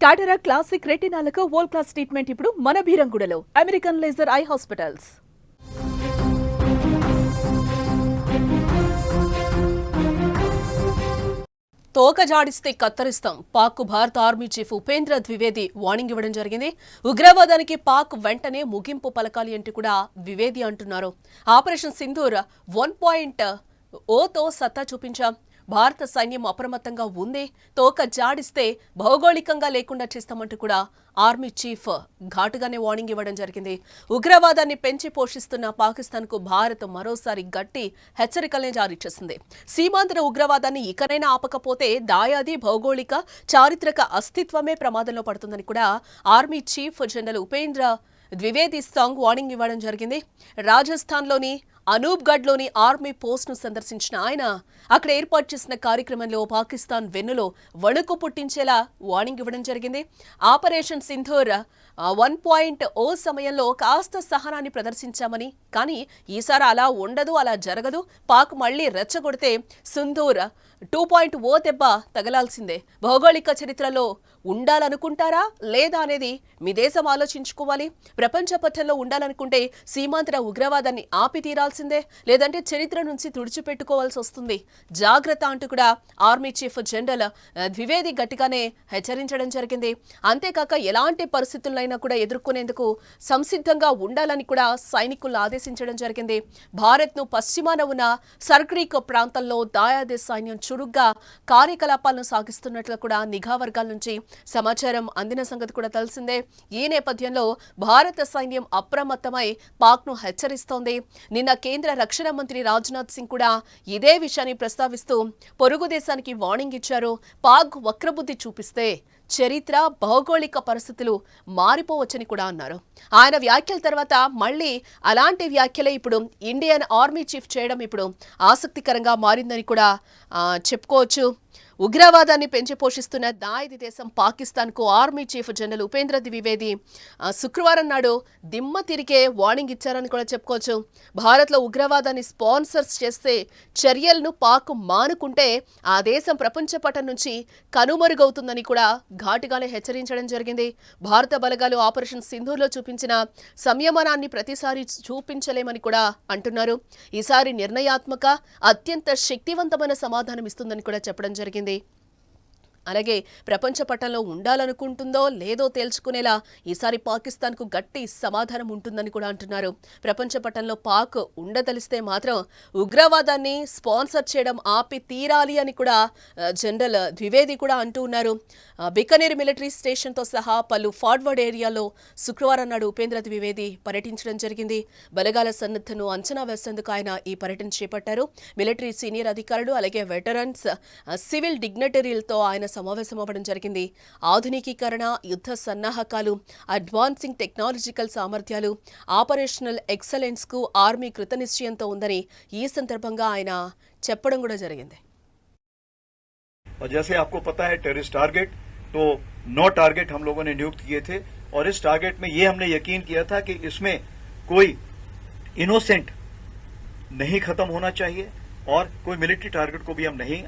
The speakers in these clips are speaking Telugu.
కాటరా క్లాసిక్ రెటినాలకు వరల్డ్ క్లాస్ ట్రీట్మెంట్ ఇప్పుడు మన భీరంగూడలో అమెరికన్ లేజర్ ఐ హాస్పిటల్స్. తోక జాడిస్తే కత్తరిస్తాం, పాక్ భారత army chief Upendra Dwivedi warning ఇవ్వడం జరిగింది. ఉగ్రవాదానికి పాక్ వెంటనే ముగింపు పలకాలి అంటూ కూడా ద్వివేది అంటున్నారు. ఆపరేషన్ సింధూర్ 1.0తో సత్తా చూపించాం, భారత సైన్యం అప్రమత్తంగా ఉంది, తోక జాడిస్తే భౌగోళికంగా లేకుండా చేస్తామంటూ కూడా ఆర్మీ చీఫ్ ఘాటుగానే వార్నింగ్ ఇవ్వడం జరిగింది. ఉగ్రవాదాన్ని పెంచి పోషిస్తున్న పాకిస్తాన్కు భారత్ మరోసారి గట్టి హెచ్చరికలనే జారీ చేసింది. సీమాంధ్ర ఉగ్రవాదాన్ని ఇకనైనా ఆపకపోతే దాయాది భౌగోళిక చారిత్రక అస్తిత్వమే ప్రమాదంలో పడుతుందని కూడా army chief general Upendra Dwivedi strong warning ఇవ్వడం జరిగింది. రాజస్థాన్లోని అనూప్గఢ్లోని ఆర్మీ పోస్ట్ను సందర్శించిన ఆయన అక్కడ ఏర్పాటు చేసిన కార్యక్రమంలో పాకిస్తాన్ వెన్నులో వణుకు పుట్టించేలా వార్నింగ్ ఇవ్వడం జరిగింది. ఆపరేషన్ సింధూర్ 1.0 సమయంలో కాస్త సహనాన్ని ప్రదర్శించామని, కానీ ఈసారి అలా ఉండదు, అలా జరగదు, పాక్ మళ్లీ రెచ్చగొడితే సింధూర్ 2.0 దెబ్బ తగలాల్సిందే. భౌగోళిక చరిత్రలో ఉండాలనుకుంటారా లేదా అనేది మీ దేశం ఆలోచించుకోవాలి. ప్రపంచ పట్టణంలో ఉండాలనుకుంటే సీమాంధ్ర ఉగ్రవాదాన్ని ఆపి తీరాల్సిందే, లేదంటే చరిత్ర నుంచి తుడిచిపెట్టుకోవాల్సి వస్తుంది. జాగ్రత్త అంటూ కూడా ఆర్మీ చీఫ్ జనరల్ ద్వివేది గట్టిగానే హెచ్చరించడం జరిగింది. అంతేకాక ఎలాంటి పరిస్థితులైనా కూడా ఎదుర్కొనేందుకు సంసిద్ధంగా ఉండాలని కూడా సైనికులను ఆదేశించడం జరిగింది. భారత్ను పశ్చిమాన ఉన్న సర్క్రీక్ ప్రాంతంలో దాయాది సైన్యం చురుగ్గా కార్యకలాపాలను సాగిస్తున్నట్లు కూడా నిఘా వర్గాల నుంచి సమాచారం అందిన సంగతి కూడా తెలిసిందే. ఈ నేపథ్యంలో భారత సైన్యం అప్రమత్తమై పాక్ను హెచ్చరిస్తోంది. నిన్న కేంద్ర రక్షణ మంత్రి రాజ్నాథ్ సింగ్ కూడా ఇదే విషయాన్ని ప్రస్తావిస్తూ పొరుగు దేశానికి వార్నింగ్ ఇచ్చారు. పాక్ వక్రబుద్ధి చూపిస్తే చరిత్ర భౌగోళిక పరిస్థితులు మారిపోవచ్చని కూడా అన్నారు. ఆయన వ్యాఖ్యల తర్వాత మళ్లీ అలాంటి వ్యాఖ్యలే ఇప్పుడు ఇండియన్ ఆర్మీ చీఫ్ చేయడం ఇప్పుడు ఆసక్తికరంగా మారిందని కూడా చెప్పుకోవచ్చు. ఉగ్రవాదాన్ని పెంచి పోషిస్తున్న దాయిది దేశం పాకిస్తాన్కు army chief general Upendra Dwivedi శుక్రవారం నాడు దిమ్మ తిరిగే వార్నింగ్ ఇచ్చారని కూడా చెప్పుకోవచ్చు. భారత్లో ఉగ్రవాదాన్ని స్పాన్సర్స్ చేస్తే చర్యలను పాక్ మానుకుంటే ఆ దేశం ప్రపంచ పటం నుంచి కనుమరుగవుతుందని కూడా ఘాటుగానే హెచ్చరించడం జరిగింది. భారత బలగాలు ఆపరేషన్ సింధూర్లో చూపించిన సంయమనాన్ని ప్రతిసారి చూపించలేమని కూడా అంటున్నారు. ఈసారి నిర్ణయాత్మక అత్యంత శక్తివంతమైన సమాధానం ఇస్తుందని కూడా చెప్పడం జరిగింది. అలాగే ప్రపంచ పటంలో ఉండాలనుకుంటుందో లేదో తేల్చుకునేలా ఈసారి పాకిస్తాన్కు గట్టి సమాధానం ఉంటుందని కూడా అంటున్నారు. ప్రపంచ పటంలో పాక్ ఉండదలిస్తే మాత్రం ఉగ్రవాదాన్ని స్పాన్సర్ చేయడం ఆపి తీరాలి అని కూడా జనరల్ ద్వివేది కూడా అంటూ ఉన్నారు. బికనేర్ మిలిటరీ స్టేషన్తో సహా పలు ఫార్వర్డ్ ఏరియాలో శుక్రవారం నాడు ఉపేంద్ర ద్వివేది పర్యటించడం జరిగింది. బలగాల సన్నద్ధను అంచనా వేసేందుకు ఆయన ఈ పర్యటన చేపట్టారు. మిలిటరీ సీనియర్ అధికారులు అలాగే వెటరన్స్, సివిల్ డిగ్నిటరీలతో ఆయన సమావేశం అవ్వడం జరిగింది. ఆధునికీకరణ, యుద్ధ సన్నాహకాలు, అడ్వాన్సింగ్ టెక్నాలజికల్ సామర్థ్యాలు, ఆపరేషనల్ ఎక్సలెన్స్ కు ఆర్మీ కృతనిశ్చయంతో ఉందని ఈ సందర్భంగా ఆయన చెప్పడం కూడా జరిగింది. और जैसे आपको पता है टेररिस्ट टारगेट तो 9 टारगेट हम लोगों ने नियुक्त किए थे और इस टारगेट में ये हमने यकीन किया था कि इसमें कोई इनोसेंट नहीं खत्म होना चाहिए और कोई मिलिट्री टारगेट को भी हम नहीं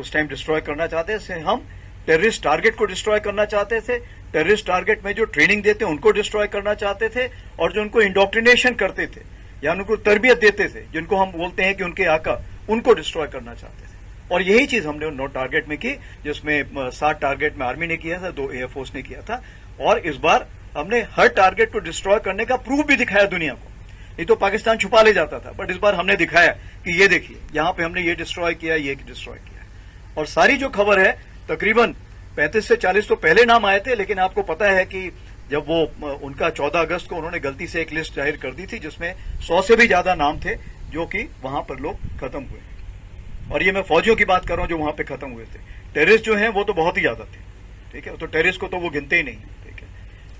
उस टाइम डिस्ट्रॉय करना चाहते थे. हम टेररिस्ट टारगेट को डिस्ट्रॉय करना चाहते थे. टेररिस्ट टारगेट में जो ट्रेनिंग देते उनको डिस्ट्रॉय करना चाहते थे और जो उनको इंडोक्ट्रिनेशन करते थे या उनको तरबियत देते थे, जिनको हम बोलते हैं कि उनके आका, उनको डिस्ट्रॉय करना चाहते थे. और यही चीज हमने 9 टारगेट में की, जिसमें 7 टारगेट में आर्मी ने किया था, 2 एयरफोर्स ने किया था. और इस बार हमने हर टारगेट को डिस्ट्रॉय करने का प्रूफ भी दिखाया दुनिया को. नहीं तो पाकिस्तान छुपा ले जाता था, बट इस बार हमने दिखाया कि ये देखिए यहां पे हमने ये डिस्ट्रॉय किया, ये डिस्ट्रॉय किया. और सारी जो खबर है तकरीबन 35 से 40 तो पहले नाम आए थे, लेकिन आपको पता है कि जब वो उनका 14 अगस्त को उन्होंने गलती से एक लिस्ट जाहिर कर दी थी जिसमें 100 से भी ज्यादा नाम थे जो कि वहां पर लोग खत्म हुए. और ये मैं फौजियों की बात कर रहा हूं जो वहां पे खत्म हुए थे. टेररिस्ट जो हैं वो तो बहुत ही ज्यादा थे, ठीक है, तो टेररिस्ट को तो वो गिनते ही नहीं, ठीक है.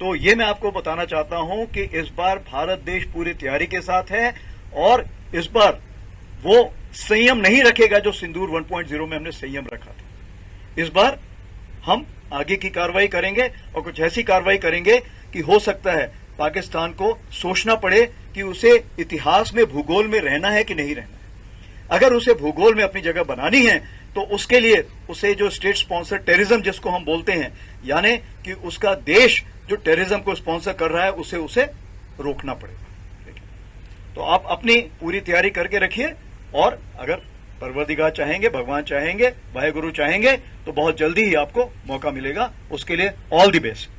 तो ये मैं आपको बताना चाहता हूं कि इस बार भारत देश पूरी तैयारी के साथ है और इस बार वो संयम नहीं रखेगा जो सिंदूर 1.0 में हमने संयम रखा था. इस बार हम आगे की कार्रवाई करेंगे और कुछ ऐसी कार्रवाई करेंगे कि हो सकता है पाकिस्तान को सोचना पड़े कि उसे इतिहास में, भूगोल में रहना है कि नहीं रहना है. अगर उसे भूगोल में अपनी जगह बनानी है तो उसके लिए उसे जो स्टेट स्पॉन्सर टेररिज्म जिसको हम बोलते हैं, यानी कि उसका देश जो टेररिज्म को स्पॉन्सर कर रहा है उसे रोकना पड़ेगा। तो आप अपनी पूरी तैयारी करके रखिए, और अगर परवरदिगार चाहेंगे, भगवान चाहेंगे, वाहेगुरु चाहेंगे, तो बहुत जल्दी ही आपको मौका मिलेगा। उसके लिए ऑल द बेस्ट।